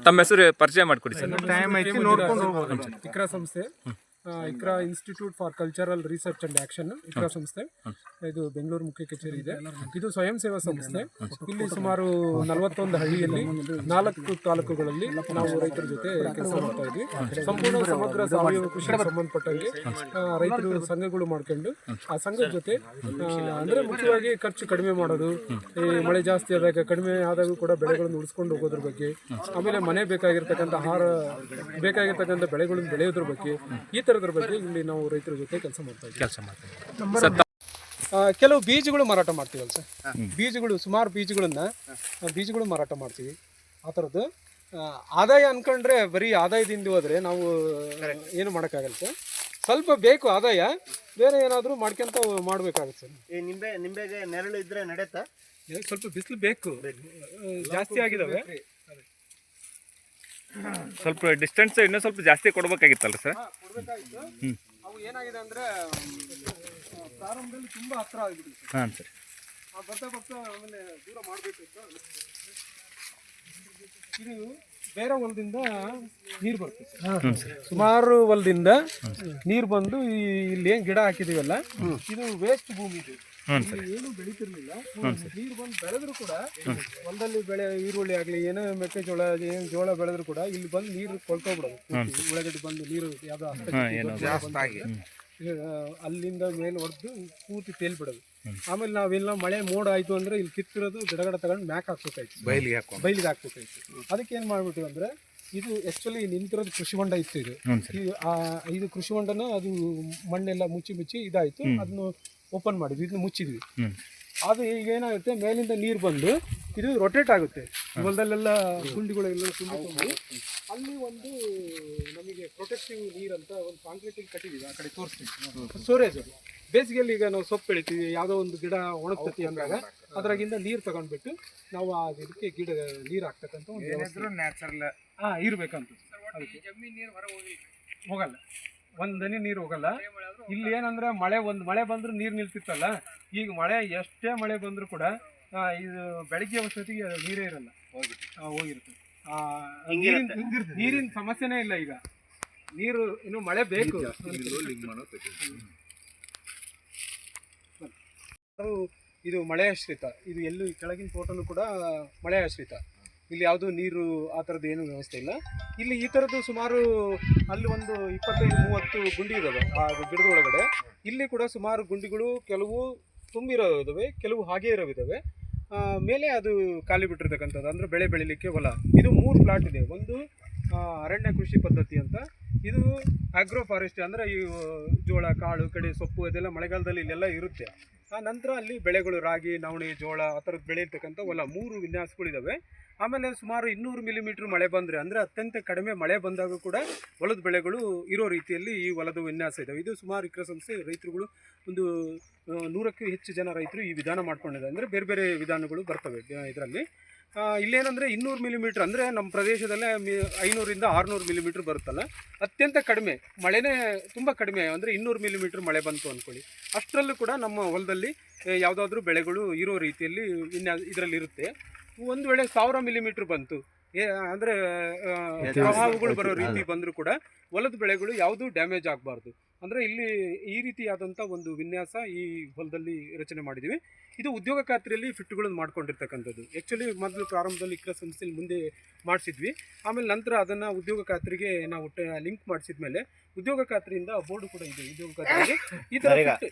ತಮ್ಮ ಹೆಸರು ಪರಿಚಯ ಮಾಡಿಕೊಡಿ ಸರ್. ಇಕ್ರಾ ಸಂಸ್ಥೆ, Iqra institute for cultural research and action, Iqra ಸಂಸ್ಥೆ. ಇದು ಬೆಂಗಳೂರು ಮುಖ್ಯ ಕಚೇರಿ ಇದೆ. ಇದು ಸ್ವಯಂ ಸೇವಾ ಸಂಸ್ಥೆ. ಇಲ್ಲಿ ಸುಮಾರು 41 ಹಳ್ಳಿಯಲ್ಲಿ 4 ತಾಲೂಕುಗಳಲ್ಲಿ ನಾವು ರೈತರ ಜೊತೆ ಕೆಲಸ ಮಾಡ್ತಾ ಇದ್ವಿ. ಸಂಪೂರ್ಣ ಸಮಗ್ರ ಸಾವಯವ ಕೃಷಿಗೆ ಸಂಬಂಧಪಟ್ಟಂಗೆ ರೈತರು ಸಂಘಗಳು ಮಾಡ್ಕೊಂಡು ಆ ಸಂಘದ ಜೊತೆ ಅಂದ್ರೆ ಮುಖ್ಯವಾಗಿ ಖರ್ಚು ಕಡಿಮೆ ಮಾಡೋದು, ಈ ಮಳೆ ಜಾಸ್ತಿ ಆದಾಗ ಕಡಿಮೆ ಆದಾಗೂ ಕೂಡ ಬೆಳೆಗಳನ್ನು ಉಳಿಸ್ಕೊಂಡು ಹೋಗೋದ್ರ ಬಗ್ಗೆ, ಆಮೇಲೆ ಮನೆ ಬೇಕಾಗಿರ್ತಕ್ಕಂಥ ಆಹಾರ ಬೇಕಾಗಿರ್ತಕ್ಕಂಥ ಬೆಳೆಗಳನ್ನು ಬೆಳೆಯೋದ್ರ ಬಗ್ಗೆ, ಈ ಥರದ್ರ ಬಗ್ಗೆ ಇಲ್ಲಿ ನಾವು ರೈತರ ಜೊತೆ ಕೆಲಸ ಮಾಡ್ತಾ ಇದ್ದೀವಿ. ಕೆಲವು ಬೀಜಗಳು ಮಾರಾಟ ಮಾಡ್ತೀವಲ್ಲ ಸರ್, ಬೀಜಗಳು ಸುಮಾರು ಬೀಜಗಳು ಮಾರಾಟ ಮಾಡ್ತೀವಿ. ಆ ಥರದ್ದು ಆದಾಯ ಅನ್ಕೊಂಡ್ರೆ ಬರೀ ಆದಾಯದಿಂದ ಹೋದ್ರೆ ನಾವು ಏನು ಮಾಡೋಕ್ಕಾಗಲ್ಲ ಸರ್. ಸ್ವಲ್ಪ ಬೇಕು ಆದಾಯ, ಬೇರೆ ಏನಾದರೂ ಮಾಡ್ಕೊಂತ ಮಾಡ್ಬೇಕಾಗುತ್ತೆ ಸರ್. ಈ ನಿಂಬೆಗೆ ನೆರಳು ಇದ್ರೆ ನಡೆಯುತ್ತಾ? ಸ್ವಲ್ಪ ಬಿಸಿಲು ಬೇಕು, ಜಾಸ್ತಿ ಆಗಿದಾವೆ. ಸ್ವಲ್ಪ ಡಿಸ್ಟೆನ್ಸ್ ಇನ್ನೂ ಸ್ವಲ್ಪ ಜಾಸ್ತಿ ಕೊಡ್ಬೇಕಾಗಿತ್ತಲ್ಲ ಸರ್? ಅವು ಏನಾಗಿದೆ ಅಂದ್ರೆ ಪ್ರಾರಂಭದಲ್ಲಿ ತುಂಬಾ ಹತ್ರ ಆಗಿಬಿಟ್ಟಿದೆ. ಹಾಂ ಸರ್. ಬರ್ತಾ ಬರ್ತಾ ಆಮೇಲೆ ದೂರ ಮಾಡಬೇಕಿತ್ತು. ಇದು ಬೇರೆ ಹೊಲದಿಂದ ನೀರು ಬರ್ತದೆ, ಸುಮಾರು ಹೊಲದಿಂದ ನೀರು ಬಂದು ಇಲ್ಲಿ ಏನ್ ಗಿಡ ಹಾಕಿದೀವಲ್ಲ, ಇದು ವೇಸ್ಟ್ ಭೂಮಿ ಇದೆ, ಏನು ಬೆಳೀತಿರ್ಲಿಲ್ಲ. ನೀರು ಬಂದು ಬೆಳೆದ್ರು ಕೂಡ ಹೊಲದಲ್ಲಿ ಬೆಳೆ ಈರುಳ್ಳಿ ಆಗ್ಲಿ ಏನೋ ಮೆಕ್ಕೆಜೋಳ ಏನ್ ಜೋಳ ಬೆಳೆದ್ರು ಕೂಡ ಇಲ್ಲಿ ಬಂದು ನೀರು ಕೊಳ್ತೋಗ್ಬಿಡೋದು. ಒಳಗಡೆ ಬಂದು ನೀರು ಯಾವ್ದೋ ಅಲ್ಲಿಂದ ಮೇಲೆ ಹೊಡೆದು ಪೂರ್ತಿ ತೇಲ್ಬಿಡೋದು. ಆಮೇಲೆ ನಾವೆಲ್ಲ ಮಳೆ ಮೋಡ ಆಯ್ತು ಅಂದ್ರೆ ಇಲ್ಲಿ ಕಿತ್ತಿರೋದು ಗಿಡಗಡ ತಗೊಂಡು ಮ್ಯಾಕ್ ಹಾಕ್ಬೇಕಾಯ್ತು, ಬೈಲಿಗೆ ಹಾಕ್ಬೇಕಾಯ್ತು. ಅದಕ್ಕೆ ಏನ್ ಮಾಡ್ಬಿಟ್ಟಿವಿ ಅಂದ್ರೆ, ಇದು ಆಕ್ಚುಲಿ ನಿಂತಿರೋದು ಕೃಷಿ ಹೊಂಡ ಇತ್ತು. ಇದು ಕೃಷಿ ಹೊಂಡನ ಅದು ಮಣ್ಣೆಲ್ಲ ಮುಚ್ಚಿ ಇದಾಯ್ತು. ಅದನ್ನು ಓಪನ್ ಮಾಡಿದ್ವಿ, ಇದನ್ನ ಮುಚ್ಚಿದ್ವಿ. ಅದು ಈಗ ಏನಾಗುತ್ತೆ, ಮೇಲಿಂದ ನೀರು ಬಂದು ಇದು ರೊಟೇಟ್ ಆಗುತ್ತೆ. ಹೊಲದಲ್ಲೆಲ್ಲ ಗುಂಡಿಗಳೆಲ್ಲ ತುಂಬಿಕೊಂಡು ಅಲ್ಲಿ ಒಂದು ನಮಗೆ ಪ್ರೊಟೆಕ್ಟಿವ್ ನೀರು ಅಂತ ಒಂದು ಕಾಂಕ್ರೀಟಿಂಗ್ ಕಟ್ಟಿದ್ದೀವಿ. ಆ ಕಡೆ ತೋರಿಸ್ತೀವಿ, ಸ್ಟೋರೇಜ್. ಅದು ಬೇಸಿಗೆಯಲ್ಲಿ ಈಗ ನಾವು ಸೊಪ್ಪು ಬೆಳಿತೀವಿ, ಯಾವುದೋ ಒಂದು ಗಿಡ ಒಣಗ್ತತಿ ಅಂದಾಗ ಅದ್ರಾಗಿಂದ ನೀರು ತಗೊಂಡ್ಬಿಟ್ಟು ನಾವು ಆ ಗಿಡಕ್ಕೆ ನೀರು ಹಾಕ್ತಕ್ಕಂಥ ಒಂದು ನ್ಯಾಚುರಲ್ ಇರ್ಬೇಕಂತ. ಅದಕ್ಕೆ ಹೋಗಲ್ಲ, ಒಂದು ಹನಿ ನೀರು ಹೋಗಲ್ಲ. ಇಲ್ಲಿ ಏನಂದ್ರೆ ಮಳೆ ಬಂದ್ರೆ ನೀರು ನಿಲ್ತಿತ್ತಲ್ಲ, ಈಗ ಮಳೆ ಎಷ್ಟೇ ಮಳೆ ಬಂದರೂ ಕೂಡ ಇದು ಬೆಳಿಗ್ಗೆ ಅಷ್ಟೊತ್ತಿಗೆ ನೀರೇ ಇರಲ್ಲ, ಹೋಗಿರುತ್ತೆ. ನೀರಿನ ಸಮಸ್ಯೆನೇ ಇಲ್ಲ. ಈಗ ನೀರು ಇನ್ನು ಮಳೆ ಬೇಕು. ಇದು ಮಳೆ ಆಶ್ರಿತ. ಇದು ಎಲ್ಲೂ ಕೆಳಗಿನ ತೋಟನೂ ಕೂಡ ಮಳೆ ಆಶ್ರಿತ. ಇಲ್ಲಿ ಯಾವುದೂ ನೀರು ಆ ಥರದ್ದು ಏನೂ ವ್ಯವಸ್ಥೆ ಇಲ್ಲ. ಇಲ್ಲಿ ಈ ಥರದ್ದು ಸುಮಾರು ಅಲ್ಲಿ ಒಂದು 25-30 ಗುಂಡಿ ಇದ್ದಾವೆ ಆ ಗಿಡದ ಒಳಗಡೆ. ಇಲ್ಲಿ ಕೂಡ ಸುಮಾರು ಗುಂಡಿಗಳು, ಕೆಲವು ತುಂಬಿರೋ ಇದ್ದಾವೆ, ಕೆಲವು ಹಾಗೆ ಇರೋವಿದ್ದಾವೆ. ಮೇಲೆ ಅದು ಖಾಲಿ ಬಿಟ್ಟಿರ್ತಕ್ಕಂಥದ್ದು, ಅಂದರೆ ಬೆಳೆ ಬೆಳಿಲಿಕ್ಕೆ ಹೊಲ. ಇದು 3 ಪ್ಲಾಟ್ ಇದೆ. ಒಂದು ಅರಣ್ಯ ಕೃಷಿ ಪದ್ಧತಿ ಅಂತ, ಇದು ಆಗ್ರೋ ಫಾರೆಸ್ಟ್ರಿ, ಅಂದರೆ ಈ ಜೋಳ, ಕಾಳು, ಕಡೆ ಸೊಪ್ಪು ಅದೆಲ್ಲ ಮಳೆಗಾಲದಲ್ಲಿ ಇಲ್ಲೆಲ್ಲ ಇರುತ್ತೆ. ಆ ನಂತರ ಅಲ್ಲಿ ಬೆಳೆಗಳು ರಾಗಿ, ನವಣೆ, ಜೋಳ ಆ ಥರದ್ದು ಬೆಳೆಯತಕ್ಕಂಥ ಹೊಲ 3 ವಿನ್ಯಾಸಗಳಿದ್ದಾವೆ. ಆಮೇಲೆ ಸುಮಾರು 200 ಮಿಲಿಮೀಟ್ರ್ ಮಳೆ ಬಂದರೆ, ಅಂದರೆ ಅತ್ಯಂತ ಕಡಿಮೆ ಮಳೆ ಬಂದಾಗ ಕೂಡ ಹೊಲದ ಬೆಳೆಗಳು ಇರೋ ರೀತಿಯಲ್ಲಿ ಈ ಹೊಲದ ವಿನ್ಯಾಸ ಇದ್ದಾವೆ. ಇದು ಸುಮಾರು ಇಕ್ರಾ ಸಂಸ್ಥೆ ರೈತರುಗಳು ಒಂದು 100ಕ್ಕೂ ಹೆಚ್ಚು ಜನ ರೈತರು ಈ ವಿಧಾನ ಮಾಡ್ಕೊಂಡಿದ್ದಾರೆ. ಅಂದರೆ ಬೇರೆ ಬೇರೆ ವಿಧಾನಗಳು ಬರ್ತವೆ ಇದರಲ್ಲಿ. ಇಲ್ಲೇನಂದರೆ 200 ಮಿಲಿಮೀಟ್ರ್, ಅಂದರೆ ನಮ್ಮ ಪ್ರದೇಶದಲ್ಲೇ 500ರಿಂದ 600 ಮಿಲಿಮೀಟ್ರ್ ಬರುತ್ತಲ್ಲ, ಅತ್ಯಂತ ಕಡಿಮೆ ಮಳೆನೇ, ತುಂಬ ಕಡಿಮೆ. ಅಂದರೆ 200 ಮಿಲಿಮೀಟ್ರ್ ಮಳೆ ಬಂತು ಅಂದ್ಕೊಳ್ಳಿ, ಅಷ್ಟರಲ್ಲೂ ಕೂಡ ನಮ್ಮ ಹೊಲದಲ್ಲಿ ಯಾವುದಾದ್ರೂ ಬೆಳೆಗಳು ಇರೋ ರೀತಿಯಲ್ಲಿ ಇದರಲ್ಲಿ ಇರುತ್ತೆ. ಒಂದು ವೇಳೆ 1000 ಮಿಲಿಮೀಟ್ರ್ ಬಂತು, ಅಂದರೆ ಪ್ರವಾಹಗಳು ಬರೋ ರೀತಿ ಬಂದರೂ ಕೂಡ ಹೊಲದ ಬೆಳೆಗಳು ಯಾವುದೂ ಡ್ಯಾಮೇಜ್ ಆಗಬಾರ್ದು. ಅಂದರೆ ಇಲ್ಲಿ ಈ ರೀತಿಯಾದಂಥ ಒಂದು ವಿನ್ಯಾಸ ಈ ಹೊಲದಲ್ಲಿ ರಚನೆ ಮಾಡಿದ್ದೀವಿ. ಇದು ಉದ್ಯೋಗ ಖಾತ್ರಿಯಲ್ಲಿ ಫಿಟ್ಗಳನ್ನು ಮಾಡ್ಕೊಂಡಿರ್ತಕ್ಕಂಥದ್ದು. ಆ್ಯಕ್ಚುಲಿ ಮೊದಲು ಪ್ರಾರಂಭದಲ್ಲಿ ಇಕ್ರಾ ಸಂಸ್ಥೆಯಲ್ಲಿ ಮುಂದೆ ಮಾಡಿಸಿದ್ವಿ. ಆಮೇಲೆ ನಂತರ ಅದನ್ನು ಉದ್ಯೋಗ ಖಾತ್ರಿಗೆ ನಾವು ಲಿಂಕ್ ಮಾಡಿಸಿದ ಮೇಲೆ ಉದ್ಯೋಗ ಖಾತ್ರಿಯಿಂದ ಬೋರ್ಡು ಕೂಡ ಇದೆ ಉದ್ಯೋಗ ಖಾತ್ರಿಗೆ. ಈ ಥರ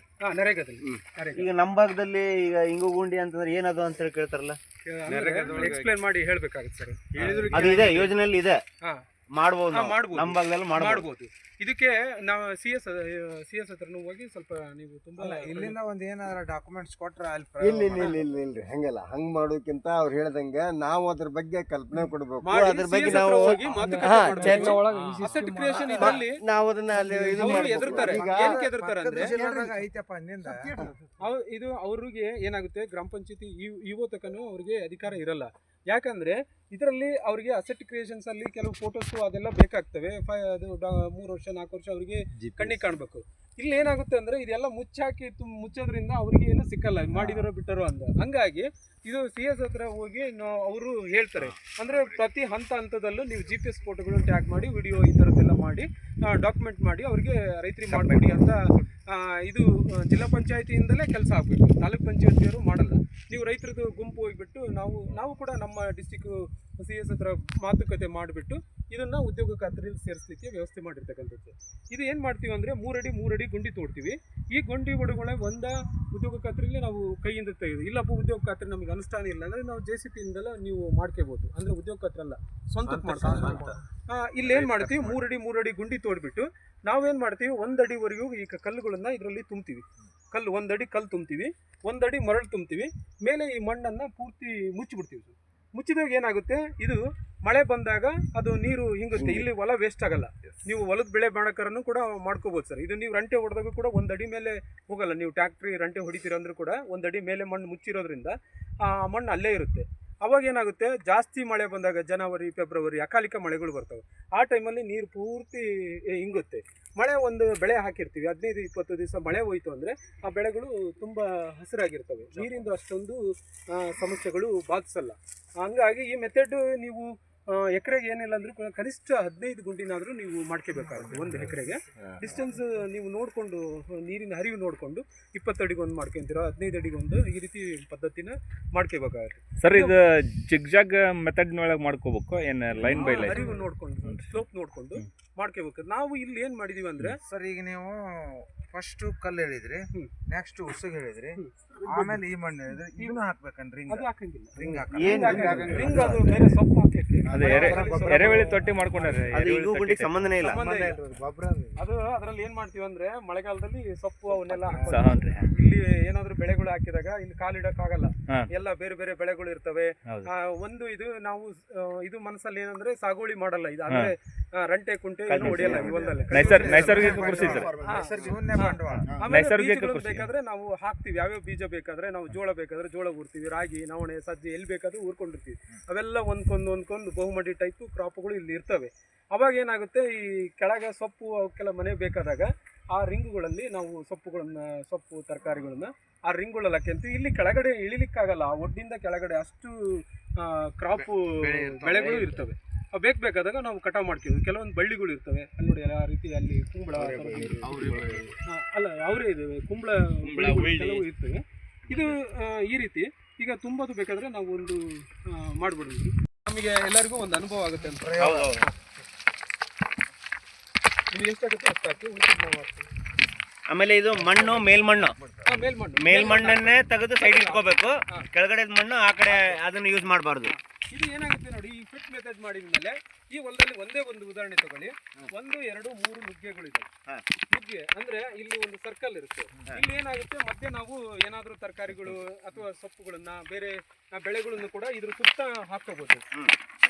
ನರೇಗಾದಲ್ಲಿ. ಈಗ ನಮ್ಮ ಭಾಗದಲ್ಲಿ ಈಗ ಇಂಗು ಗುಂಡಿ ಅಂತಂದ್ರೆ ಏನದು ಅಂತ ಹೇಳಿ ಕೇಳ್ತಾರಲ್ಲ, ಎಕ್ಸ್ಪ್ಲೇನ್ ಮಾಡಿ ಹೇಳ್ಬೇಕಾಗುತ್ತೆ ಸರ್. ಅದು ಇದೆ, ಯೋಜನೆಯಲ್ಲಿ ಇದೆ, ಮಾಡ್ಬೋದು. ನಮ್ಮ ಭಾಗದಲ್ಲಿ ಮಾಡ್ಬೋದು. ಇದಕ್ಕೆ ನಾವು ಸಿ ಎಸ್ ಹತ್ರನೂ ಹೋಗಿ ಸ್ವಲ್ಪ ನೀವು ತುಂಬಾ ಇಲ್ಲಿಂದ ಒಂದ್ ಏನಾರ ಡಾಕ್ಯುಮೆಂಟ್ಸ್ ಕೊಟ್ರ ಇಲ್ರಿ ಹಂಗಲ್ಲ. ಹಂಗ್ ಮಾಡೋಕ್ಕಿಂತ ಅವ್ರು ಹೇಳ್ದಂಗೆ ನಾವು ಅದ್ರ ಬಗ್ಗೆ ಕಲ್ಪನೆ ಕೊಡ್ಬೇಕು. ಅದ್ರ ಬಗ್ಗೆ ನಾವು ನಾವು ಅದನ್ನ ಎದುರ್ತಾರೆ. ಏನಕ್ಕೆ ಎದುರ್ತಾರೆ ಅಂದ್ರೆ, ಇದು ಅವ್ರಿಗೆ ಏನಾಗುತ್ತೆ, ಗ್ರಾಮ ಪಂಚಾಯತಿ ಇಒ ತಕನು ಅವ್ರಿಗೆ ಅಧಿಕಾರ ಇರಲ್ಲ. ಯಾಕಂದರೆ ಇದರಲ್ಲಿ ಅವರಿಗೆ ಅಸೆಟ್ ಕ್ರಿಯೇಷನ್ಸಲ್ಲಿ ಕೆಲವು ಫೋಟೋಸು ಅದೆಲ್ಲ ಬೇಕಾಗ್ತವೆ. ಅದು 3 ವರ್ಷ 4 ವರ್ಷ ಅವರಿಗೆ ಕಣ್ಣಿಗೆ ಕಾಣಬೇಕು. ಇಲ್ಲಿ ಏನಾಗುತ್ತೆ ಅಂದರೆ ಇದೆಲ್ಲ ಮುಚ್ಚಾಕಿ ಮುಚ್ಚೋದ್ರಿಂದ ಅವ್ರಿಗೆ ಏನು ಸಿಕ್ಕಲ್ಲ, ಮಾಡಿದರೋ ಬಿಟ್ಟರೋ ಅಂತ. ಹಂಗಾಗಿ ಇದು CS ಹತ್ರ ಹೋಗಿ ಅವರು ಹೇಳ್ತಾರೆ, ಅಂದರೆ ಪ್ರತಿ ಹಂತದಲ್ಲೂ ನೀವು GPS ಫೋಟೋಗಳು ಟ್ಯಾಗ್ ಮಾಡಿ ವಿಡಿಯೋ ಈ ಥರದ್ದೆಲ್ಲ ಮಾಡಿ ಡಾಕ್ಯುಮೆಂಟ್ ಮಾಡಿ ಅವರಿಗೆ ರೈತರಿಗೆ ಮಾಡಿಕೊಡಿ ಅಂತ. ಇದು ಜಿಲ್ಲಾ ಪಂಚಾಯತಿಯಿಂದಲೇ ಕೆಲಸ ಆಗಬೇಕು, ತಾಲೂಕು ಪಂಚಾಯತಿಯವರು ಮಾಡಲ್ಲ. ನೀವು ರೈತರದ್ದು ಗುಂಪು ಹೋಗಿಬಿಟ್ಟು ನಾವು ಕೂಡ ನಮ್ಮ ಡಿಸ್ಟಿಕ್ಕು CS ಹತ್ರ ಮಾತುಕತೆ ಮಾಡಿಬಿಟ್ಟು ಇದನ್ನು ಉದ್ಯೋಗ ಖಾತ್ರಿಯಲ್ಲಿ ಸೇರಿಸಲಿಕ್ಕೆ ವ್ಯವಸ್ಥೆ ಮಾಡಿರ್ತಕ್ಕಂಥದ್ದು. ಇದು ಏನು ಮಾಡ್ತೀವಿ ಅಂದರೆ 3 ಅಡಿ ಗುಂಡಿ ತೋಡ್ತೀವಿ. ಈ ಗುಂಡಿ ಒಳಗಡೆ ಉದ್ಯೋಗ ಖಾತ್ರಿಯಲ್ಲಿ ನಾವು ಕೈಯಿಂದ ತೆಗೆದು, ಇಲ್ಲಪ್ಪ ಉದ್ಯೋಗ ಖಾತ್ರಿ ನಮಗೆ ಅನುಷ್ಠಾನ ಇಲ್ಲ ಅಂದರೆ ನಾವು JCP ಇಂದೆಲ್ಲ ನೀವು ಮಾಡ್ಕೋಬೋದು. ಅಂದರೆ ಉದ್ಯೋಗ ಖಾತ್ರಿ ಅಲ್ಲ, ಸ್ವಂತಕ್ಕೆ ಮಾಡ್ಕೊಂಡು. ಇಲ್ಲಿ ಏನು ಮಾಡ್ತೀವಿ, 3 ಅಡಿ ಗುಂಡಿ ತೋಡ್ಬಿಟ್ಟು ನಾವೇನು ಮಾಡ್ತೀವಿ, 1 ಅಡಿವರೆಗೂ ಈಗ ಕಲ್ಲುಗಳನ್ನು ಇದರಲ್ಲಿ ತುಂಬ್ತೀವಿ. 1 ಅಡಿ ಕಲ್ಲು ತುಂಬ್ತೀವಿ, 1 ಅಡಿ ಮರಳು ತುಂಬ್ತೀವಿ. ಮೇಲೆ ಈ ಮಣ್ಣನ್ನು ಪೂರ್ತಿ ಮುಚ್ಚಿಬಿಡ್ತೀವಿ. ಮುಚ್ಚಿದಾಗ ಏನಾಗುತ್ತೆ, ಇದು ಮಳೆ ಬಂದಾಗ ಅದು ನೀರು ಹಿಂಗುತ್ತೆ, ಇಲ್ಲಿ ಹೊಲ ವೇಸ್ಟ್ ಆಗಲ್ಲ. ನೀವು ಹೊಲದ ಬೆಳೆ ಮಾಡೋಕರನ್ನು ಕೂಡ ಮಾಡ್ಕೋಬೋದು ಸರ್. ಇದು ನೀವು ರಂಟೆ ಹೊಡೆದಾಗ ಕೂಡ 1 ಅಡಿ ಮೇಲೆ ಹೋಗಲ್ಲ. ನೀವು ಟ್ಯಾಕ್ಟ್ರಿ ರಂಟೆ ಹೊಡಿತೀರಂದ್ರೂ ಕೂಡ 1 ಅಡಿ ಮೇಲೆ ಮಣ್ಣು ಮುಚ್ಚಿರೋದ್ರಿಂದ ಆ ಮಣ್ಣು ಅಲ್ಲೇ ಇರುತ್ತೆ. ಅವಾಗ ಏನಾಗುತ್ತೆ, ಜಾಸ್ತಿ ಮಳೆ ಬಂದಾಗ ಜನವರಿ ಫೆಬ್ರವರಿ ಅಕಾಲಿಕ ಮಳೆಗಳು ಬರ್ತವೆ. ಆ ಟೈಮಲ್ಲಿ ನೀರು ಪೂರ್ತಿ ಹಿಂಗುತ್ತೆ. ಮಳೆ ಒಂದು ಬೆಳೆ ಹಾಕಿರ್ತೀವಿ, 15-20 ದಿವಸ ಮಳೆ ಹೋಯಿತು ಅಂದರೆ ಆ ಬೆಳೆಗಳು ತುಂಬ ಹಸಿರಾಗಿರ್ತವೆ. ನೀರಿಂದ ಅಷ್ಟೊಂದು ಸಮಸ್ಯೆಗಳು ಬಾಧಿಸಲ್ಲ. ಹಂಗಾಗಿ ಈ ಮೆಥಡ್ ನೀವು ಎಕರೆಗೆ ಏನಿಲ್ಲ ಅಂದರೂ ಕನಿಷ್ಠ 15 ಗುಂಡಿನಾದರೂ ನೀವು ಮಾಡ್ಕೋಬೇಕಾಗುತ್ತೆ. 1 ಎಕರೆಗೆ ಡಿಸ್ಟೆನ್ಸ್ ನೀವು ನೋಡಿಕೊಂಡು, ನೀರಿನ ಹರಿವು ನೋಡಿಕೊಂಡು 20 ಅಡಿಗೊಂದು ಮಾಡ್ಕೊತೀರೋ, 15 ಅಡಿಗೊಂದು, ಈ ರೀತಿ ಪದ್ಧತಿನ ಮಾಡ್ಕೋಬೇಕಾಗುತ್ತೆ ಸರ್. ಇದು ಜಿಗ್ಜಾಗ್ ಮೆಥಡ್ನೊಳಗೆ ಮಾಡ್ಕೋಬೇಕು ಏನು ಲೈನ್ ಬೈ ಲೈನ್ ಹರಿವು ನೋಡಿಕೊಂಡು ಸ್ಲೋಪ್ ನೋಡಿಕೊಂಡು ಮಾಡ್ಕೋಬೇಕು. ನಾವು ಇಲ್ಲಿ ಏನು ಮಾಡಿದೀವಿ ಅಂದರೆ ಸರ್, ಈಗ ನೀವು ಫಸ್ಟ್ ಕಲ್ಲು ಹೇಳಿದ್ರಿ, ನೆಕ್ಸ್ಟ್ ಉಸುಗ್ ಹೇಳಿದ್ರಿ, ಆಮೇಲೆ ಈ ಮಣ್ಣು ಹೇಳಿದ್ರಿ, ಇದನ್ನು ಹಾಕ್ಬೇಕನ್ರಿ? ಅದು ಹಾಕಂಗಿಲ್ಲ, ರಿಂಗ್ ರಿಂಗ್ ಅದು ಬೇರೆ ಸೊಪ್ಪು ಹಾಕೈತಿ. ಅದು ಎರೆಹುಳಿ ತೊಟ್ಟಿ ಮಾಡ್ಕೊಂಡ್ರೆ ಸಂಬಂಧನೇ ಇಲ್ಲ. ಅದು ಅದರಲ್ಲಿ ಏನ್ ಮಾಡ್ತೀವಿ ಅಂದ್ರೆ ಮಳೆಗಾಲದಲ್ಲಿ ಸೊಪ್ಪು ಅವನ್ನೆಲ್ಲ ಹಾಕ್ತೀವಿ. ಇಲ್ಲಿ ಏನಾದ್ರು ಬೆಳೆಗಳು ಹಾಕಿದಾಗ ಇಲ್ಲಿ ಕಾಲಿಡಕ್ಕಾಗಲ್ಲ, ಎಲ್ಲ ಬೇರೆ ಬೇರೆ ಬೆಳೆಗಳು ಇರ್ತವೆ. ಒಂದು ಇದು ನಾವು ಇದು ಮನಸ್ಸಲ್ಲಿ ಏನಂದ್ರೆ ಸಾಗುವಳಿ ಮಾಡಲ್ಲ, ಇದು ಅಂದ್ರೆ ರಂಟೆ ಕುಂಟೆ ಏನು ಹೊಡೆಯಲ್ಲ ಈ ಹೊಲದಲ್ಲಿ. ನೈಸರ್ಗಿಕ ಕೃಷಿ ಸರ್. ಬೇಕಾದ್ರೆ ನಾವು ಹಾಕ್ತಿವಿ, ಯಾವ್ಯಾವ ಬೀಜ ಬೇಕಾದ್ರೆ ನಾವು ಜೋಳ ಬೇಕಾದ್ರೆ ಜೋಳ ಊರ್ತೀವಿ, ರಾಗಿ ನವಣೆ ಸಜ್ಜೆ ಎಲ್ಲಿ ಬೇಕಾದ್ರೂ ಊರ್ಕೊಂಡಿರ್ತೀವಿ. ಅವೆಲ್ಲ ಒಂದ್ಕೊಂದು ಬಹುಮಡಿ ಟೈಪ್ ಕ್ರಾಪ್ಗಳು ಇಲ್ಲಿ ಇರ್ತವೆ. ಅವಾಗ ಏನಾಗುತ್ತೆ, ಈ ಕೆಳಗೆ ಸೊಪ್ಪು ಅವಕ್ಕೆಲ್ಲ ಮನೆ ಬೇಕಾದಾಗ ಆ ರಿಂಗುಗಳಲ್ಲಿ ನಾವು ಸೊಪ್ಪು ತರಕಾರಿಗಳನ್ನ ಆ ರಿಂಗ್ಗಳಲ್ಲಿ ಹಾಕ್ಯಂತೀವಿ. ಇಲ್ಲಿ ಕೆಳಗಡೆ ಇಳಿಲಿಕ್ಕಾಗಲ್ಲ, ಆ ಒಡ್ಡಿಂದ ಕೆಳಗಡೆ ಅಷ್ಟು ಕ್ರಾಪು ಬೆಳೆಗಳು ಇರ್ತವೆ. ಬೇಕಾದಾಗ ನಾವು ಕಟಾವು ಮಾಡ್ತೀವಿ. ಕೆಲವೊಂದು ಬಳ್ಳಿಗಳು ಇರ್ತವೆ, ಅಲ್ಲಿ ನೋಡಿ ಆ ರೀತಿ ಅಲ್ಲಿ ಕುಂಬಳ ಅಲ್ಲ ಅವರೇ ಇದ್ದಾವೆ, ಕುಂಬಳ ಕೆಲವು ಇರ್ತವೆ. ಇದು ಈ ರೀತಿ ಈಗ ತುಂಬೋದು ಬೇಕಾದ್ರೆ ನಾವು ಒಂದು ಮಾಡ್ಬಿಡ್ತೀವಿ. ನಮಗೆ ಎಲ್ಲರಿಗೂ ಒಂದು ಅನುಭವ ಆಗುತ್ತೆ ಅಂತ. ಇದು ಎಷ್ಟಾಗುತ್ತೆ ಅಷ್ಟು ಹಾಕಿ ನಾವು ಹಾಕ್ತೀವಿ. ಆಮೇಲೆ ಇದು ಮಣ್ಣು ಮೇಲ್ಮಣ್ಣನ್ನೇ ತೆಗೆದು ಸೈಡ್ ಇಟ್ಕೋಬೇಕು. ಕೆಳಗಡೆ ಮಣ್ಣು ಆ ಕಡೆ ಅದನ್ನು ಯೂಸ್ ಮಾಡಬಾರ್ದು. ಇದು ಏನಾಗುತ್ತೆ ನೋಡಿ, ಈ ಫಿಟ್ ಮೆಥಡ್ ಮಾಡಿದ ಮೇಲೆ ಈ ಹೊಲದಲ್ಲಿ ಒಂದೇ ಒಂದು ಉದಾಹರಣೆ ತಗೊಳ್ಳಿ. 1, 2, 3 ನುಗ್ಗೆಗಳಿದೆ. ನುಗ್ಗೆ ಅಂದ್ರೆ ಇಲ್ಲಿ ಒಂದು ಸರ್ಕಲ್ ಇರುತ್ತೆ. ಇಲ್ಲಿ ಏನಾಗುತ್ತೆ, ಮಧ್ಯೆ ನಾವು ಏನಾದ್ರೂ ತರಕಾರಿಗಳು ಅಥವಾ ಸೊಪ್ಪುಗಳನ್ನ ಬೇರೆ ಬೆಳೆಗಳನ್ನು ಕೂಡ ಇದ್ರ ಸುತ್ತ ಹಾಕೋಬಹುದು.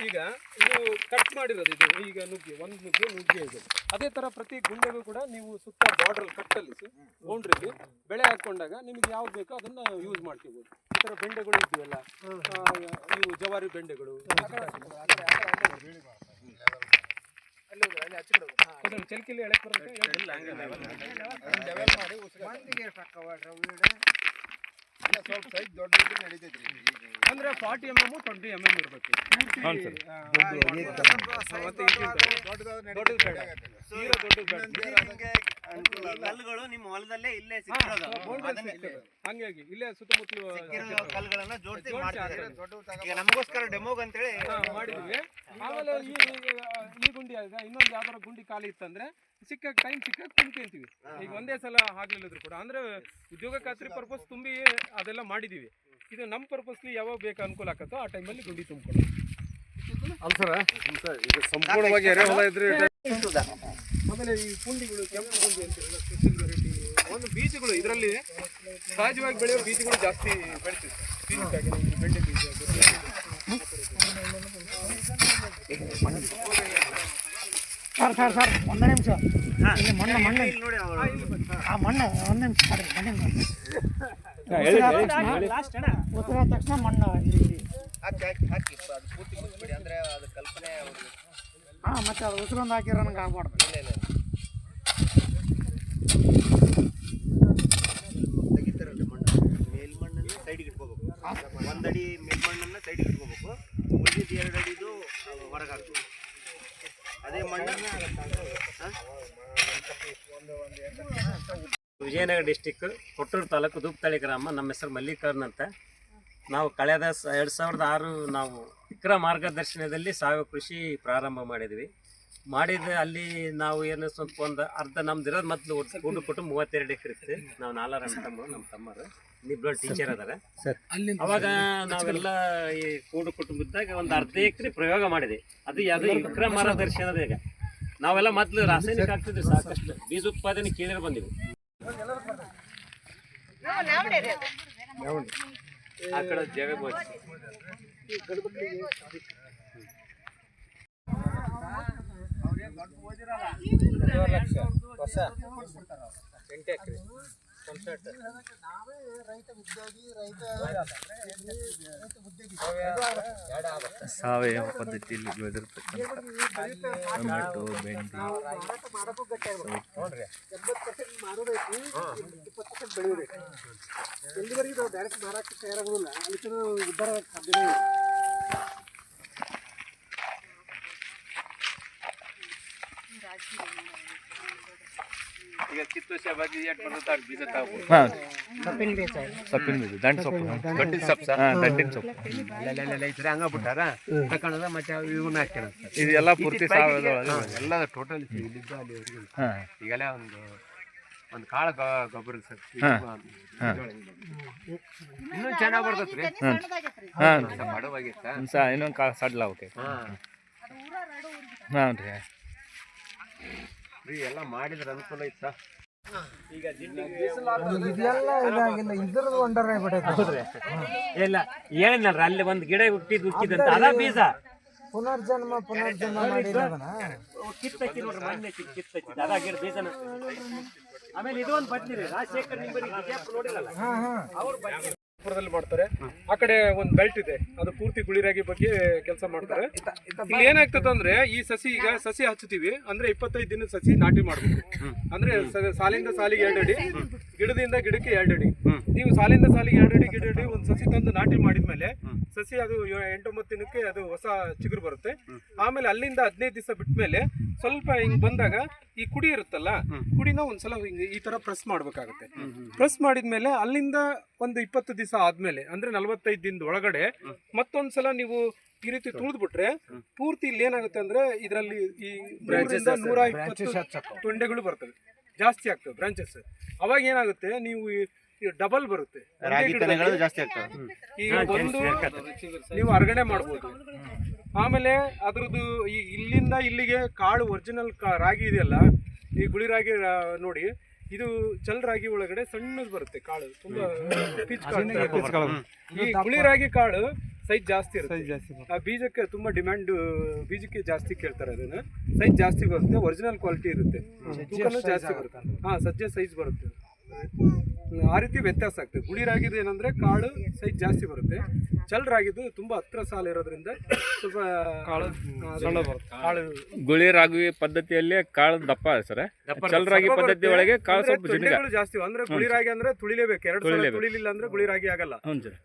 ಈಗ ಇದು ಕಟ್ ಮಾಡಿರೋದು, ಇದು ಈಗ ಒಂದು ನುಗ್ಗೆ ಇದೆ. ಅದೇ ತರ ಪ್ರತಿ ಗುಂಡೆಗೂ ಕೂಡ ನೀವು ಸುತ್ತ ಬಾರ್ಡರ್ ಕಟ್ಟಲ್ಲಿ ಬೌಂಡ್ರಿಗೆ ಬೆಳೆ ಹಾಕೊಂಡಾಗ ನಿಮ್ಗೆ ಯಾವ್ದು ಬೇಕೋ ಅದನ್ನ ಯೂಸ್ ಮಾಡ್ಕೋಬಹುದು. ಈ ತರ ಬೆಂಡೆಗಳು ಇದ್ದೀವಲ್ಲ, ಇವು ಜವಾರಿ ಬೆಂಡೆಗಳು, ಚಲಿಕೆಯಲ್ಲಿ ಎಳಕ್ ಅಂದ್ರೆ 40 mm 20 mm ಇರಬೇಕು. ಕಲ್ಲುಗಳು ನಿಮ್ಮ ಹೊಲದಲ್ಲೇ ಇಲ್ಲೇ ಹಂಗಾಗಿ ಇಲ್ಲೇ ಸುತ್ತಮುತ್ತಲು ಕಲ್ಲುಗಳನ್ನ ಜೋಡಿಸಿ ನಮಗೋಸ್ಕರ ಡೆಮೋಗ್ ಅಂತೇಳಿ ಮಾಡಿದ್ವಿ. ಆಮೇಲೆ ಈ ಗುಂಡಿ ಆಗ ಇನ್ನೊಂದು ಯಾವ್ದಾರ ಗುಂಡಿ ಖಾಲಿ ಇತ್ತಂದ್ರೆ ಸಿಕ್ಕಾಗ ಟೈಮ್ ಸಿಕ್ಕಾಗ ತುಂಬ್ಕೊಂತೀವಿ. ಈಗ ಒಂದೇ ಸಲ ಆಗ್ಲಿಲ್ಲದ್ರು ಕೂಡ ಅಂದ್ರೆ ಉದ್ಯೋಗ ಖಾತ್ರಿ ಪರ್ಪಸ್ ತುಂಬಿ ಅದೆಲ್ಲ ಮಾಡಿದೀವಿ. ಇದು ನಮ್ಮ ಪರ್ಪಸ್ಲಿ ಯಾವಾಗ ಬೇಕು ಅನುಕೂಲ ಆಕತ್ತೋ ಆ ಟೈಮಲ್ಲಿ ಗುಂಡಿ ತುಂಬ್ಕೊಂಡು ಸಂಪೂರ್ಣವಾಗಿ ಎರೆಹೊಲ ಇದ್ರೆ. ಆಮೇಲೆ ಈ ಪುಂಡಿಗಳು, ಕೆಂಪು ಪುಂಡಿ ಅಂತ ಸ್ಪೆಷಲ್ ವೆರೈಟಿ ಒಂದು ಬೀಜಗಳು, ಇದರಲ್ಲಿ ಸಹಜವಾಗಿ ಬೆಳೆಯೋ ಬೀಜಗಳು ಜಾಸ್ತಿ ಬೆಳಿತೀವಿ. ಬೀಜಕ್ಕಾಗಿ ನಮಗೆ ಬೆಂಡೆ ಬೀಜ, ಸರ್ ಒಂದು ನಿಮಿಷ, ಇಲ್ಲಿ ಮಣ್ಣು ಆ ಮಣ್ಣು ಒಂದು ನಿಮಿಷ ಉಸಿರಾದ ತಕ್ಷಣ ಮಣ್ಣು ಈ ರೀತಿ ಹಾಕಿ ಅದು ಪೂರ್ತಿ ಮುಚ್ಚಿಬಿಡಿ, ಅಂದ್ರೆ ಅದು ಕಲ್ಪನೆ ಅವ್ರಿಗೆ ಹಾಂ ಮತ್ತೆ ಅದು ಉಸ್ಕೊಂಡ್ ಹಾಕಿರೋ ನಂಗೆ ಆಗ್ಬಾರ್ದು. ಇಲ್ಲ ತೆಗಿತಾರಲ್ರಿ ಮಣ್ಣು, ಮೇಲ್ಮಣ್ಣನ್ನು ಸೈಡಿಗೆ ಇಟ್ಕೋಬೇಕು, 1 ಅಡಿ ಮೇಲ್ಮಣ್ಣನ್ನು ಸೈಡಿಗೆ ಇಟ್ಕೋಬೇಕು, ಉಳಿದಿದ್ದು 2 ಅಡಿದು ಹೊರಗೆ ಹಾಕ್ಬೇಕು. ಅದೇ ಮಣ್ಣು ವಿಜಯನಗರ ಡಿಸ್ಟಿಕ್ ಕೊಟ್ಟೂರು ತಾಲೂಕು ದೂಪತಳಿ ಗ್ರಾಮ. ನಮ್ಮ ಹೆಸರು ಮಲ್ಲಿಕಾರ್ಜುನ್ ಅಂತ. ನಾವು ಕಳೆದ 2006 ನಾವು ಇಕ್ರಾ ಮಾರ್ಗದರ್ಶನದಲ್ಲಿ ಸಾವಯವ ಕೃಷಿ ಪ್ರಾರಂಭ ಮಾಡಿದ್ವಿ. ಅಲ್ಲಿ ನಾವು ಏನು ಸ್ವಲ್ಪ ಒಂದು ಅರ್ಧ ನಮ್ದು ಇರೋದು ಮೊದಲು ಕೂಡು ಕುಟುಂಬ 32 ಎಕರೆ ಇತ್ತು. ನಾವು 4 ನಮ್ಮ ತಮ್ಮರು ಇಬ್ಬರು ಟೀಚರ್ ಅದಾರ. ಅವಾಗ ನಾವೆಲ್ಲ ಈ ಕೂಡು ಕುಟುಂಬದಾಗ ಒಂದು ಅರ್ಧ ಎಕರೆ ಪ್ರಯೋಗ ಮಾಡಿದೆ. ಅದು ಯಾವುದು ಇಕ್ರಾ ಮಾರ್ಗದರ್ಶನದಾಗ ನಾವೆಲ್ಲ ಮೊದಲು ರಾಸಾಯನಿಕ ಹಾಕ್ತಿದ್ವಿ, ಸಾಕಷ್ಟು ಬೀಜ ಉತ್ಪಾದನೆ ಕೇಳಿದ್ರೆ ಬಂದಿವಿ. ಆ ಕಡೆ ಜಾಗ ಸಾವಯವ ಪದ್ಧತಿಯಲ್ಲಿ ಬೆಳೆದಿರ್ತಕ್ಕಂಥ ಟೊಮೆಟೊ, ಬೆಂಡಿ, ಎಲ್ಲಿವರೆಗೂ ಡೈರೆಕ್ಟ್ ಮಾರಾಟಕ್ಕೆ ತಯಾರಾಗೋದಿಲ್ಲ, ಅದಕ್ಕೆ ಉದ್ಧಾರ ಸಾಧ್ಯನೇ ಇಲ್ಲ. ಈಗ ಕಿತ್ತೂಸಿ ಬಗ್ಗೆ ಎಷ್ಟು ಬಂದ ಬೀಜ ತಗೋಬೋದು. ಸೊಪ್ಪಿನ ಬೀಜ, ಸೊಪ್ಪಿನ ಬೀಜ, ದಂಟು ಸೊಪ್ಪು, ದಂಟಿನ ಸೊಪ್ಪು, ದಂಟಿನ ಸೊಪ್ಪು ಹಂಗ ಬಿಟ್ಟಾರ ತಕೊಂಡ್ರ ಮತ್ತೆ ಇವನ್ನ ಹಾಕ್ಯಾರ. ಇದೆಲ್ಲ ಪೂರ್ತಿ ಸಾವಯವ ಎಲ್ಲ ಟೋಟಲ್ ಇಲ್ಲಿದ್ದ ಅಲ್ಲಿವರೆಗೂ ಈಗೆಲ್ಲ ಒಂದು ಕಾಳು ಗೊಬ್ಬರ ಸರ್ ಇನ್ನೂ ಚೆನ್ನಾಗಿ ಬರ್ತೈತ್ರಿ. ಮಡವಾಗಿತ್ತ ಇನ್ನೊಂದು ಕಾಳು ಸಡ್ಲ ಓಕೆ. ಹಾಂ ರೀ ಎಲ್ಲ ಮಾಡಿದ್ರೆ ಅನುಕೂಲ ಐತ. ಈಗ ಇಲ್ಲ ಹೇಳಿದ್ನಲ್ರ ಅಲ್ಲಿ ಒಂದು ಗಿಡ ಹುಟ್ಟಿದಂತ ಅದ ಬೀಜ ಪುನರ್ಜನ್ಮ ಕಿತ್ತಕ್ಕಿ ನೋಡ್ರಿ, ಮೊನ್ನೆ ಕಿತ್ತಕ್ಕಿ ಅದ ಗಿಡ ಬೀಜನ. ಆಮೇಲೆ ಇದು ಒಂದು ಬದ್ಲಿ ರಾಜಶೇಖರ್ ನೋಡಿರಲ್ಲ ಅವ್ರು ದಲ್ಲಿ ಮಾಡ್ತಾರೆ. ಆ ಕಡೆ ಒಂದು ಬೆಲ್ಟ್ ಇದೆ, ಅದು ಪೂರ್ತಿ ಗುಳಿರಾಗಿ ಬಗ್ಗೆ ಕೆಲಸ ಮಾಡ್ತಾರೆ. ಇಲ್ಲಿ ಏನಾಗ್ತದೆ ಅಂದ್ರೆ ಈ ಸಸಿ, ಈಗ ಸಸಿ ಹಚ್ಚುತ್ತೀವಿ ಅಂದ್ರೆ 25 ದಿನ ಸಸಿ ನಾಟಿ ಮಾಡ್ಬೇಕು. ಅಂದ್ರೆ ಸಾಲಿಂದ ಸಾಲಿಗೆ 2 ಅಡಿ, ಗಿಡದಿಂದ ಗಿಡಕ್ಕೆ 2 ಅಡಿ. ನೀವು ಸಾಲಿಂದ ಸಾಲಿಗೆ 2 ಅಡಿ ಗಿಡ ಅಡಿ ಒಂದು ಸಸಿ ತಂದು ನಾಟಿ ಮಾಡಿದ್ಮೇಲೆ ಸಸಿ ಅದು 8-9 ದಿನಕ್ಕೆ ಅದು ಹೊಸ ಚಿಗುರು ಬರುತ್ತೆ. ಆಮೇಲೆ ಅಲ್ಲಿಂದ 15 ದಿವಸ ಬಿಟ್ಮೇಲೆ ಸ್ವಲ್ಪ ಹಿಂಗ್ ಬಂದಾಗ ಈ ಕುಡಿ ಇರುತ್ತಲ್ಲ, ಕುಡಿನ ಒಂದ್ಸಲ ಈ ತರ ಪ್ರೆಸ್ ಮಾಡ್ಬೇಕಾಗುತ್ತೆ. ಪ್ರೆಸ್ ಮಾಡಿದ್ಮೇಲೆ ಅಲ್ಲಿಂದ ಒಂದು 20 ದಿವಸ ಆದ್ಮೇಲೆ ಅಂದ್ರೆ 45 ದಿನದ ಒಳಗಡೆ ಮತ್ತೊಂದ್ಸಲ ನೀವು ಈ ರೀತಿ ತುಳಿದ್ಬಿಟ್ರೆ ಪೂರ್ತಿ ಇಲ್ಲಿ ಏನಾಗುತ್ತೆ ಅಂದ್ರೆ ಇದರಲ್ಲಿ ಈ 120 ತೊಂಡೆಗಳು ಬರ್ತವೆ, ಜಾಸ್ತಿ ಆಗ್ತವೆ ಬ್ರಾಂಚಸ್. ಅವಾಗ ಏನಾಗುತ್ತೆ, ನೀವು ಡಬಲ್ ಬರುತ್ತೆ, ಜಾಸ್ತಿ ಆಗ್ತವೆ. ಈಗ ಒಂದು ನೀವು ಹೊರಗಡೆ ಮಾಡ್ಬೋದು. ಆಮೇಲೆ ಅದ್ರದ್ದು ಈ ಇಲ್ಲಿಂದ ಇಲ್ಲಿಗೆ ಕಾಳು ಒರಿಜಿನಲ್ ರಾಗಿ ಇದೆಯಲ್ಲ, ಈ ಗುಳಿ ರಾಗಿ ನೋಡಿ, ಇದು ಚಲ್ ರಾಗಿ ಒಳಗಡೆ ಸಣ್ಣದು ಬರುತ್ತೆ ಕಾಳು, ತುಂಬಾ ಈ ಗುಳಿ ರಾಗಿ ಕಾಳು ಸೈಜ್ ಜಾಸ್ತಿ ಇರುತ್ತೆ. ಆ ಬೀಜಕ್ಕೆ ತುಂಬಾ ಡಿಮ್ಯಾಂಡ್, ಬೀಜಕ್ಕೆ ಜಾಸ್ತಿ ಕೇಳ್ತಾರೆ. ಅದನ್ನ ಸೈಜ್ ಜಾಸ್ತಿ ಬರುತ್ತೆ, ಒರಿಜಿನಲ್ ಕ್ವಾಲಿಟಿ ಇರುತ್ತೆ, ತೂಕನೂ ಜಾಸ್ತಿ ಬರುತ್ತೆ. ಹಾ, ಸಜ್ಜೆ ಸೈಜ್ ಬರುತ್ತೆ. ಆ ರೀತಿ ವ್ಯತ್ಯಾಸ ಆಗ್ತದೆ. ಗುಳಿ ರಾಗಿದು ಏನಂದ್ರೆ ಕಾಳು ಸೈಜ್ ಜಾಸ್ತಿ ಬರುತ್ತೆ, ಚಲ್ ರಾಗಿದು ತುಂಬಾ ಹತ್ರ ಸಾಲ ಇರೋದ್ರಿಂದ ಸ್ವಲ್ಪ ಕಾಳು ಗುಳಿ ರಾಗಿ ಪದ್ಧತಿಯಲ್ಲಿ ಕಾಳು ದಪ್ಪ ಸರ್. ಚಲ್ ರಾಗಿ ಪದ್ಧತಿ ಒಳಗೆ ಕಾಳು ಸ್ವಲ್ಪ ತೊಂಡೆಗಳು ಜಾಸ್ತಿ. ಅಂದ್ರೆ ಗುಳಿ ರಾಗಿ ಅಂದ್ರೆ ತುಳಿಲೇಬೇಕು, 2 ಸಲ ತುಳಿಲಿಲ್ಲ ಅಂದ್ರೆ ಗುಳಿ ರಾಗಿ ಆಗಲ್ಲ.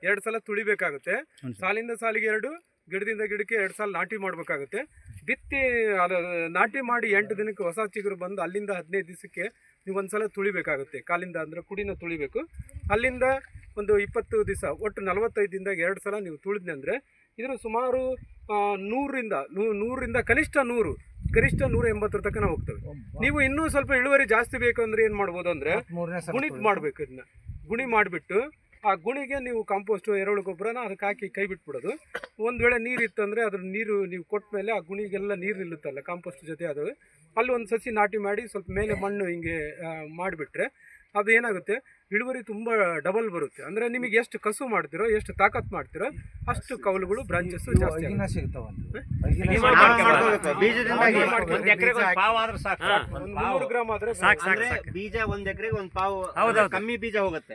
2 ಸಲ ತುಳಿಬೇಕಾಗುತ್ತೆ. ಸಾಲಿಂದ ಸಾಲಿಗೆ 2, ಗಿಡದಿಂದ ಗಿಡಕ್ಕೆ 2 ಸಾಲ ನಾಟಿ ಮಾಡ್ಬೇಕಾಗುತ್ತೆ. ಬಿತ್ತಿ ಅದು ನಾಟಿ ಮಾಡಿ 8 ದಿನಕ್ಕೆ ಹೊಸ ಚಿಗುರು ಬಂದು ಅಲ್ಲಿಂದ 15 ದಿವಸಕ್ಕೆ ನೀವು ಒಂದ್ಸಲ ತುಳಿಬೇಕಾಗುತ್ತೆ. ಕಾಲಿಂದ ಅಂದ್ರೆ ಕುಡಿನ ತುಳಿಬೇಕು. ಅಲ್ಲಿಂದ ಒಂದು 20 ದಿವಸ, ಒಟ್ಟು 45 ದಿನದಾಗ 2 ಸಲ ನೀವು ತುಳಿದ್ನಿ ಅಂದ್ರೆ ಇದ್ರ ಸುಮಾರು 100ರಿಂದ ಕನಿಷ್ಠ 100, ಗರಿಷ್ಠ 180 ತನಕ ಹೋಗ್ತವೆ. ನೀವು ಇನ್ನೂ ಸ್ವಲ್ಪ ಇಳುವರಿ ಜಾಸ್ತಿ ಬೇಕು ಅಂದ್ರೆ ಏನ್ ಮಾಡ್ಬೋದು ಅಂದ್ರೆ ಗುಣಿ ಮಾಡ್ಬೇಕು. ಇದನ್ನ ಗುಣಿ ಮಾಡಿಬಿಟ್ಟು ಆ ಗುಣಿಗೆ ನೀವು ಕಾಂಪೋಸ್ಟ್, ಎರೆಹುಳು ಗೊಬ್ಬರನ ಅದಕ್ಕೆ ಹಾಕಿ ಕೈ ಬಿಟ್ಬಿಡೋದು. ಒಂದು ವೇಳೆ ನೀರು ಇತ್ತಂದರೆ ಅದ್ರ ನೀರು ನೀವು ಕೊಟ್ಟ ಮೇಲೆ ಆ ಗುಣಿಗೆಲ್ಲ ನೀರು ನಿಲ್ಲುತ್ತಲ್ಲ ಕಾಂಪೋಸ್ಟ್ ಜೊತೆ, ಅದು ಅಲ್ಲಿ ಒಂದು ಸಸಿ ನಾಟಿ ಮಾಡಿ ಸ್ವಲ್ಪ ಮೇಲೆ ಮಣ್ಣು ಹಿಂಗೆ ಮಾಡಿಬಿಟ್ರೆ ಅದು ಏನಾಗುತ್ತೆ, ಇಳುವರಿ ತುಂಬ ಡಬಲ್ ಬರುತ್ತೆ. ಅಂದರೆ ನಿಮಗೆ ಎಷ್ಟು ಕಸು ಮಾಡ್ತಿರೋ, ಎಷ್ಟು ತಾಕತ್ ಮಾಡ್ತಿರೋ ಅಷ್ಟು ಕೌಲುಗಳು ಬ್ರಾಂಚಸ್ ಜಾಸ್ತಿ ಸಿಗ್ತಾವೆ. 300 ಗ್ರಾಮ್ ಆದ್ರೆ ಬೀಜ 1 ಎಕರೆಗೆ 1 ಪಾವು ಕಮ್ಮಿ ಬೀಜ ಹೋಗುತ್ತೆ.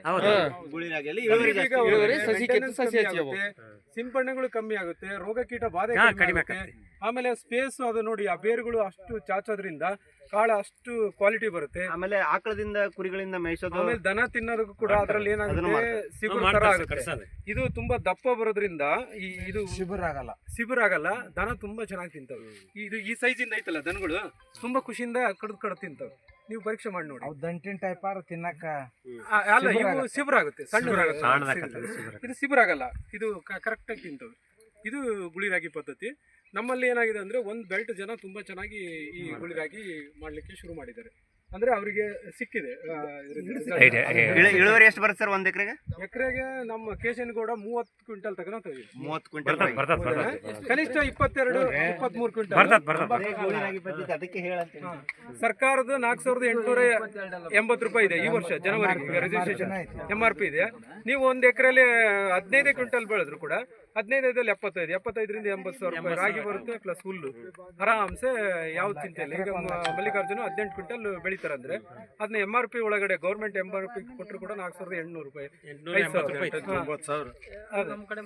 ಸಿಂಪಡಣೆಗಳು ಕಮ್ಮಿ ಆಗುತ್ತೆ, ರೋಗ ಕೀಟ ಬಾಧೆ ಹಾ, ಕಡಿಮೆ ಕಡಿಮೆ ಆಗುತ್ತೆ. ಆಮೇಲೆ ಸ್ಪೇಸ್ ಅದು ನೋಡಿ, ಆ ಬೇರುಗಳು ಅಷ್ಟು ಚಾಚೋದ್ರಿಂದ ಕಾಳ ಅಷ್ಟು ಕ್ವಾಲಿಟಿ ಬರುತ್ತೆ. ಆಮೇಲೆ ಆಕಳದಿಂದ ಕುರಿಗಳಿಂದ ಮೇಯಿಸೋದು, ಆಮೇಲೆ ದನ ತಿನ್ನೋದಕ್ಕೂ ಕೂಡ ಅದ್ರಲ್ಲಿ ಅದನ್ನು ಏನಾಗುತ್ತೆ, ಮಾಡ್ತಾರೆ. ಸಿಗುರು ತರ ಆಗುತ್ತೆ. ಇದು ತುಂಬಾ ದಪ್ಪ ಬರೋದ್ರಿಂದ ಇದು ಸಿಬಿರಾಗಲ್ಲ, ದನ ತುಂಬಾ ಚೆನ್ನಾಗಿ ತಿಂತವೆ. ಇದು ಈ ಸೈಜ್ ಇಂದ ಐತಲ್ಲ ದನಗಳು, ತುಂಬಾ ಖುಷಿಯಿಂದ ಕಡ್ದು ತಿಂತವೆ. ನೀವು ಪರೀಕ್ಷೆ ಮಾಡಿ ನೋಡಿ. ದಂಟಿನ ಟೈಪ್ ತಿನ್ನಕ ಅಲ್ಲ, ಇವು ಸಿಬಿರಾಗುತ್ತೆ, ಇದು ಸಿಬಿರಾಗಲ್ಲ, ಇದು ಕರೆಕ್ಟ್ ಆಗಿ ತಿಂತವೆ. ಇದು ಗುಳಿರಾಗಿ ಪದ್ಧತಿ. ನಮ್ಮಲ್ಲಿ ಏನಾಗಿದೆ ಅಂದ್ರೆ ಒಂದು ಬೆಲ್ಟ್ ಜನ ತುಂಬಾ ಚೆನ್ನಾಗಿ ಈ ಗುಳಿರಾಗಿ ಮಾಡ್ಲಿಕ್ಕೆ ಶುರು ಮಾಡಿದ್ದಾರೆ. ಅಂದ್ರೆ ಅವರಿಗೆ ಸಿಕ್ಕಿದೆ. ಇಳುವರಿ ಎಷ್ಟು ಬರುತ್ತೆ ಸರ್ ಒಂದ್ ಎಕರೆಗೆ ನಮ್ಮ ಕೇಶನಗೌಡ 30 ಕ್ವಿಂಟಲ್ ತನಕ ತೆಗೆದಿದೆ. 30 ಕ್ವಿಂಟಲ್ ಕನಿಷ್ಠ 22-23 ಕ್ವಿಂಟಲ್. ಅದಕ್ಕೆ ಹೇಳಂತ ಸರ್ಕಾರದ 4880 ರೂಪಾಯಿ ಇದೆ ಈ ವರ್ಷ ಜನವರಿಗೆ ರಿಜಿಸ್ಟ್ರೇಷನ್ MRP ಇದೆ. ನೀವು ಒಂದು ಎಕರೆಯಲ್ಲಿ 15 ಕ್ವಿಂಟಲ್ ಬೆಳೆದ್ರು ಕೂಡ 15 75ರಿಂದ 80 ಸಾವಿರ ರೂಪಾಯಿ ರಾಗಿ ಬರುತ್ತೆ, ಪ್ಲಸ್ ಹುಲ್ಲು ಆರಾಮ್ಸೆ ಯಾವ್ದು ಚಿಂತೆ ಇಲ್ಲ. ಈಗ ಮಲ್ಲಿಕಾರ್ಜುನ 18 ಕ್ವಿಂಟಲ್ ಬೆಳೀತಾರೆ ಅಂದ್ರೆ ಅದನ್ನ MRP ಒಳಗಡೆ ಗೌರ್ಮೆಂಟ್ MRP ಕೊಟ್ಟರು ಕೂಡ 4800 ರೂಪಾಯಿ,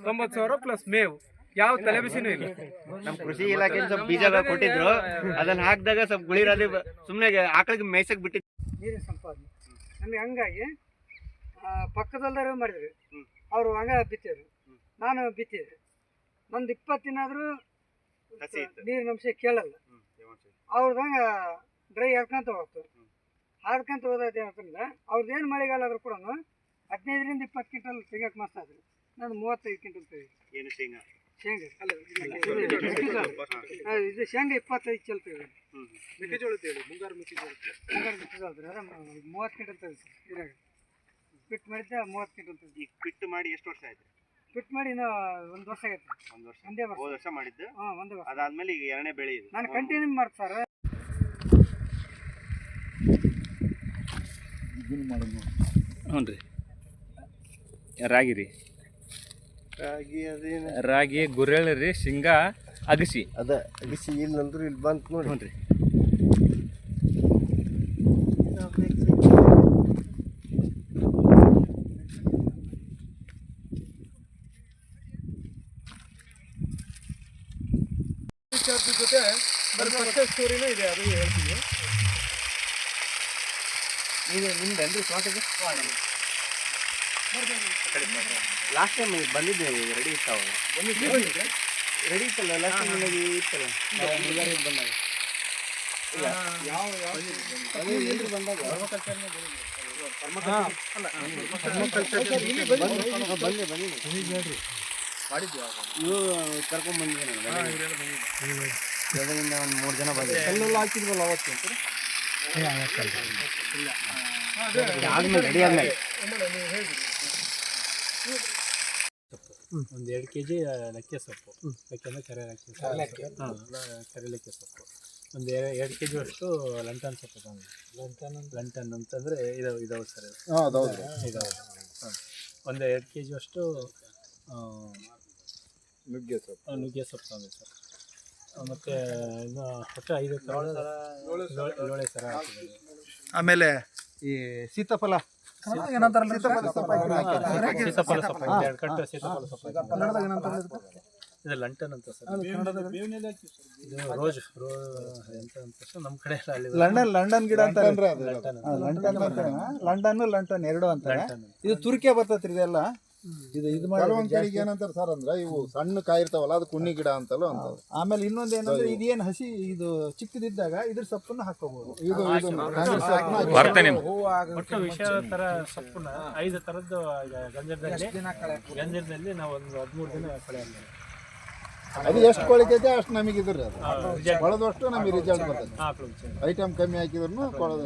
90,000 ಪ್ಲಸ್ ಮೇವು, ಯಾವ ತಲೆಬಿಸಿನೂ ಇಲ್ಲ. ನಮ್ಮ ಕೃಷಿ ಇಲಾಖೆ ಸ್ವಲ್ಪ ಬೀಜ ಕೊಟ್ಟಿದ್ರು, ಅದನ್ನ ಹಾಕಿದಾಗ ಸ್ವಲ್ಪ ಗುಳಿರಾದಿ ಸುಮ್ಮನೆ ಆಕಳಿಗೆ ಮೇಯ್ಸಕ್ ಬಿಟ್ಟಿದ್ರು. ನೀರಿನ ಸಂಪಾದನೆ ನಮಗೆ ಹಂಗಾಗಿ ಪಕ್ಕದಲ್ದಾರ ಮಾಡಿದ್ರಿ, ಅವರು ಹಂಗ ಬಿತ್ತಿದ್ರು, ನಾನು ಬಿತ್ತಿದೆ. ನಂದು 20 ದಿನ ಆದರೂ ನೀರಿನ ಅಂಶ ಕೇಳಲ್ಲ. ಅವ್ರದಂಗ ಡ್ರೈ ಹಾಡ್ಕೊಂತ ಹೋಗ್ತು, ಹಾಡ್ಕೊಂತ ಹೋದೈತೆ ಅಂತಂದ್ರೆ ಅವ್ರದ್ದೇನು ಮಳೆಗಾಲ ಆದ್ರೂ ಕೂಡ 15ರಿಂದ 20 ಕ್ವಿಂಟಲ್ ತೆಗಿಯಕ್ಕೆ ಮಸ್ತ್ ಆದ್ರಿ. ನಾನು 35 ಕ್ವಿಂಟಲ್ ತೆಗಿ ಶೇಂಗಾ ಅಲ್ಲ ಇದು ಶೇಂಗಾ 25 ಚಲ್ ತೆಗಿ. ಮೆಕ್ಕೆಜೋಳ ಮುಂಗಾರು ಮೆಕ್ಕೆಜೋಳ 30 ಕ್ವಿಂಟಲ್ ತೆಗಿ ಇರಾಗ ಪಿಟ್ ಮಾಡಿದ್ದೆ 30 ಕ್ವಿಂಟಲ್ ತೆಗಿ. ಈಗ ಪಿಟ್ ಮಾಡಿ ಎಷ್ಟು ವರ್ಷ ಆಯ್ತು? ಪಿಟ್ ಮಾಡಿ ಇನ್ನೂ 1 ವರ್ಷ ಆಗೈತೆ. ಒಂದೇ ವರ್ಷ ಮಾಡಿದ್ದು. ಒಂದೇ ವರ್ಷ. ಅದಾದ್ಮೇಲೆ ಈಗ 2ನೇ ಬೆಳೆ ಇದು. ನಾನು ಕಂಟಿನ್ಯೂ ಮಾಡ್ತಾರೆ. ಹ್ಞೂ ರೀ. ರಾಗಿ ರೀ, ರಾಗಿ ಗುರೆಳ್ಳು ರೀ, ಶೇಂಗಾ ಅಗಸಿ. ಅದ ಅಗಸಿ ಇಲ್ಲಂದ್ರು ಇಲ್ಲಿ ಬಂತು ನೋಡಿ. ಹ್ಞೂ ರೀ. ಜೊತೆ ಬರೀ ಸಕ್ಸಸ್ ಸ್ಟೋರಿನೇ ಇದೆ, ಅದು ಹೇಳ್ತೀನಿ. ಲಾಸ್ಟ್ ಟೈಮ್ ಬಂದಿದ್ದೆ, ರೆಡಿ ಇರ್ತಾವ, ರೆಡಿ ಇತ್ತಲ್ಲ ಲಾಸ್ಟ್ ಟೈಮ್ ನನಗೆ ಇತ್ತಲ್ಲ ಬಂದಾಗ. ಇವು ಕರ್ಕೊಂಡ್ ಬಂದಿದ್ದೆ ಒಂದು 3 ಜನ ಬಂದಿದ್ದೆ. ಕಲ್ಲೆಲ್ಲ ಹಾಕಿದ್ವಲ್ಲ ಅವತ್ತು ಆದ್ಮೇಲೆ ರೆಡಿ ಆದ್ಮೇಲೆ ಒಂದು 2 kg ಲೆಕ್ಕೆ ಸೊಪ್ಪು, ಲೆಕ್ಕೆ ಅಂದರೆ ಕರೆ ಲೆಕ್ಕೆ ಸೊಪ್ಪು, ಒಂದು 2 kg ಅಷ್ಟು ಲಂಟನ್ ಸೊಪ್ಪು ತಂದು. ಲಂಟನ್ ಅಂತಂದರೆ ಇದಾವೆ ಸರ್, ಇದಾವೆ. ಒಂದು 2 kg ಅಷ್ಟು ನುಗ್ಗೆ ಸೊಪ್ಪು ತಂದೆ ಸರ್. ಮತ್ತು ಇನ್ನು ಒಟ್ಟು 5 ಥರ ಲೋಳೆ ಥರ ಹಾಕಿದ್ದೀವಿ. ಆಮೇಲೆ ಈ ಸೀತಾಫಲ ಸೀತಾಫಲ ಸೊಪ್ಪು 2 ಕಟ್ಟು ಸೀತಾಫಲ ಸೊಪ್ಪು. ಇದು ಲಂಟನ್ ಅಂತ ಸರ್, ಇದು ರೋಜ್ ಎಂತ ಅಂತ ನಮ್ಮ ಕಡೆ ಎಲ್ಲ ಲಂಡನ್ ಗಿಡ ಅಂತ ಲಂಡನ್ 2 ಅಂತಾರೆ. ಇದು ತುರ್ಕೆ ಬರ್ತೈತ್ರಿ ಇದೆಲ್ಲ. ಕೆಲವೊಂದ್ ಕಡೆಗೆ ಏನಂತಾರೆ ಸರ್ ಅಂದ್ರೆ ಇವು ಸಣ್ಣ ಕಾಯಿ ಇರ್ತಾವಲ್ಲ ಅದು ಕುಣ್ಣಿ ಗಿಡ ಅಂತಲೂ ಅಂತ. ಆಮೇಲೆ ಇನ್ನೊಂದು ಏನಂದ್ರೆ ಇದೇನು ಹಸಿ ಇದು ಚಿಕ್ಕದಿದ್ದಾಗ ಇದ್ರ ಸೊಪ್ಪನ್ನು ಹಾಕೋಬಹುದು. ಒಟ್ಟು ವಿಷಯ ತರ ಸೊಪ್ಪನ್ನ 5 ಥರದ್ದು ಗಂಜರದಲ್ಲಿ ನಾವು ಒಂದು 13 ದಿನ ಕಳೆಯಲ್ಲ. ಅದು ಎಷ್ಟು ಕೊಳಿತೈತೆ ಅಷ್ಟು ನಮಗೆ ಇದ್ರಿ, ಅದು ಕೊಳದಷ್ಟು ನಮಗೆ ರಿಸಲ್ಟ್ ಬರ್ತದೆ. ಐಟಮ್ ಕಮ್ಮಿ ಹಾಕಿದ್ರು ಕೊಳದ.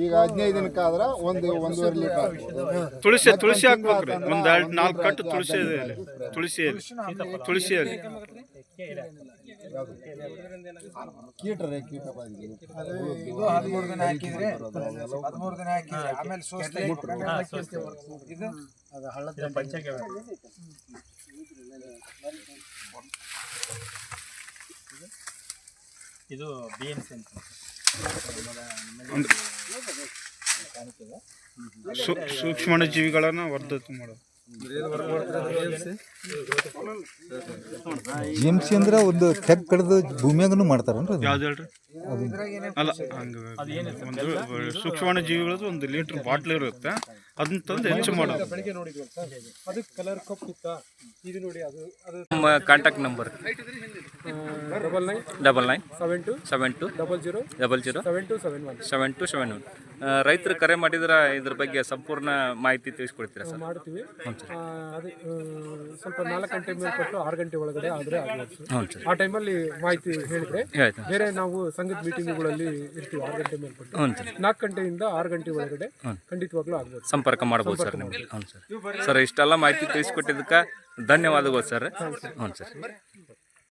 ಈಗ 15 ದಿನಕ್ಕಾದ್ರೆ 1.5 ಲೀಟರ್ ತುಳಸಿ ಹಾಕ್ಬೇಕ್ರಿ, ಒಂದು 4 ಕಟ್ಟು ತುಳಸಿ ಎಲೆ. ಕೀಟ ಬಾಧೆ ಇದು 13 ದಿನ ಹಾಕಿದ್ರೆ 13 ದಿನ ಹಾಕಿದ್ರೆ ಆಮೇಲೆ ಇದು ಅದು ಹಳ್ಳದ ಪಂಚಗೆ. ಇದು BNC ಅಂತ ಸೂಕ್ಷ್ಮಾಣು ಜೀವಿಗಳನ್ನು ವರ್ಧನೆ ಮಾಡೋದು. ಜಿ ಎಮ್ ಸಿ ಅಂದ್ರೆ ಒಂದು ಕೆಗ್ ಕಡ್ದು ಭೂಮಿಯಾಗನು ಮಾಡ್ತಾರನ್ರಿ ಅದು? ಯಾವ್ದು ಹೇಳ್ರಿ? ಅಲ್ಲ ಹಂಗೆ ಒಂದು ಸೂಕ್ಷ್ಮಾಣು ಜೀವಿಗಳದ್ದು ಒಂದು ಲೀಟ್ರ್ ಬಾಟ್ಲ್ ಇರುತ್ತೆ, ಅದನ್ನ ತಂದು ಹೆಚ್ಚು ಮಾಡೋದು. ಬೆಳಿಗ್ಗೆ ನೋಡಿದ್ವಲ್ಲ ಸರ್, ಅದು ಕಲರ್ ಕಪ್ ಇತ್ತ. ಇದು ನೋಡಿ, ಅದು ನಮ್ಮ ಕಾಂಟ್ಯಾಕ್ಟ್ ನಂಬರ್ 99 72 00 7271. ರೈತರು ಕರೆ ಮಾಡಿದ್ರೆ ಇದ್ರ ಬಗ್ಗೆ ಸಂಪೂರ್ಣ ಮಾಹಿತಿ ತಿಳಿಸ್ಕೊಡ್ತೀರಾ ಸರ್? ಮಾಡ್ತೀವಿ. ಅದೇ ಸ್ವಲ್ಪ 4 ಗಂಟೆ ಮೇಲ್ಪಟ್ಟು 6 ಗಂಟೆ ಒಳಗಡೆ ಆದರೆ ಆಗ್ಬೋದು. ಆ ಟೈಮಲ್ಲಿ ಮಾಹಿತಿ ಹೇಳಿದ್ರೆ ಬೇರೆ ನಾವು ಸಂಘದ ಮೀಟಿಂಗ್ಗಳಲ್ಲಿ ಇರ್ತೀವಿ 6 ಗಂಟೆ ಮೇಲ್ಪಟ್ಟು. 4 ಗಂಟೆಯಿಂದ 6 ಗಂಟೆ ಒಳಗಡೆ ಖಂಡಿತವಾಗ್ಲೂ ಆಗ್ಬೋದು, ಸಂಪರ್ಕ ಮಾಡ್ಬೋದು ಸರ್ ನಿಮಗೆ. ಹ್ಞೂ ಸರ್. ಸರ್ ಇಷ್ಟೆಲ್ಲ ಮಾಹಿತಿ ತಿಳಿಸ್ಕೊಟ್ಟಿದ್ದಕ್ಕೆ ಧನ್ಯವಾದಗಳು ಸರ್. ಹ್ಞೂ ಸರ್.